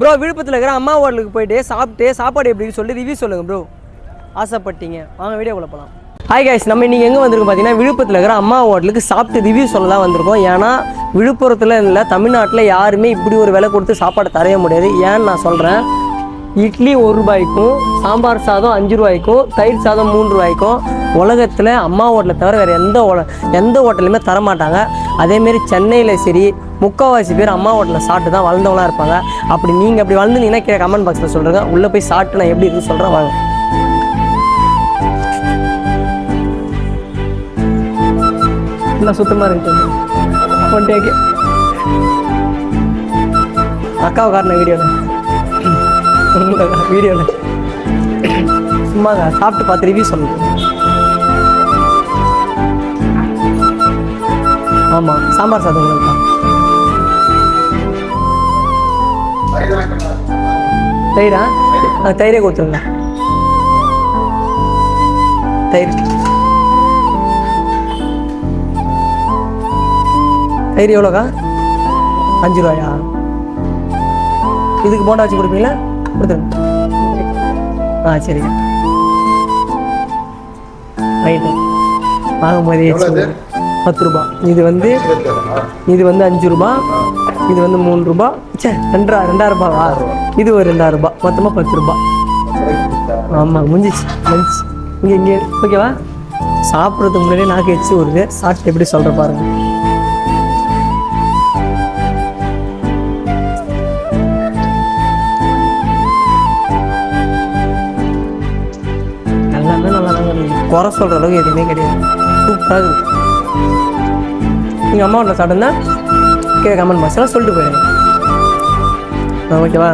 Bro விழுப்புரத்தில் இருக்கிற அம்மா ஹோட்டலுக்கு போயிட்டு சாப்பிட்டு சாப்பாடு எப்படின்னு சொல்லி ரிவ்யூ சொல்லுங்கள் ப்ரோ. ஆசைப்பட்டீங்க வாங்க வீடியோக்குள்ள போகலாம். ஹாய் கைஸ், நம்ம இன்றைக்கி எங்கே வந்திருக்கோம் பார்த்தீங்கன்னா விழுப்புரத்தில் இருக்கிற அம்மா ஹோட்டலுக்கு சாப்பிட்டு ரிவ்யூ சொல்ல தான் வந்திருக்கோம். ஏன்னா விழுப்புரத்தில் இல்லை, தமிழ்நாட்டில் யாருமே இப்படி ஒரு விலை கொடுத்து சாப்பாடு தரைய முடியாது. ஏன்னு நான் சொல்கிறேன். இட்லி 1 ரூபாய்க்கும், சாம்பார் சாதம் 5 ரூபாய்க்கும், தயிர் சாதம் 3 ரூபாய்க்கும் உலகத்தில் அம்மா ஹோட்டலை தவிர வேறு எந்த ஹோட்டலுமே தரமாட்டாங்க. அதேமாரி சென்னையில் சரி, முக்கால்வாசி பேர் அம்மா ஹோட்டலில் சாப்பிட்டு தான் வளர்ந்தவங்களாம் இருப்பாங்க. அப்படி நீங்கள் அப்படி வளர்ந்துனீங்கன்னா கீழே கமெண்ட் பாக்ஸில் சொல்கிறேன். உள்ளே போய் சாப்பிட்டு நான் எப்படி இருக்குன்னு சொல்கிறேன் வாங்க. எல்லாம் சுத்தமாக இருக்குது. ஒன் டேக்கு அக்காவை காட்டின வீடியோவில் சும்மாங்க சாப்பிட்டு பார்த்து ரிவ்யூ சொல்லுங்கள். ஆமாம், சாம்பார் சாதம் உங்களுக்கு தான். தயிரா? தயிரே கொடுத்துருங்க. தயிர் தயிர் எவ்வளோக்கா? 5 ரூபாயா? இதுக்கு போண்டா வச்சு கொடுப்பீங்களா? கொடுத்துருங்க. சரிங்க. ரைட்டு. வாங்கும்போது 10 ரூபா. இது வந்து 5 ரூபா, இது வந்து 3 ரூபா. சே, 2 ரூபாவா? இது ஒரு 2 ரூபா, மொத்தமாக 10 ரூபா. ஆமாம், முடிஞ்சிச்சு. இங்கே ஓகேவா? சாப்பிட்றதுக்கு முன்னாடியே நாக்கு வச்சு வருது. சாப்பிட்டு எப்படி சொல்கிற பாருங்க. எல்லாமே நல்லா தாங்க இருக்குது. குறை சொல்கிற அளவுக்கு எதுவுமே கிடையாது. சூப்பராக இருக்குது. நீங்கள் அம்மா வீட்டில் சாப்பிட்டுருந்தா கீழே கமெண்ட் பாக்ஸில் சொல்லிட்டு போயிடுங்க. ஓகேவா?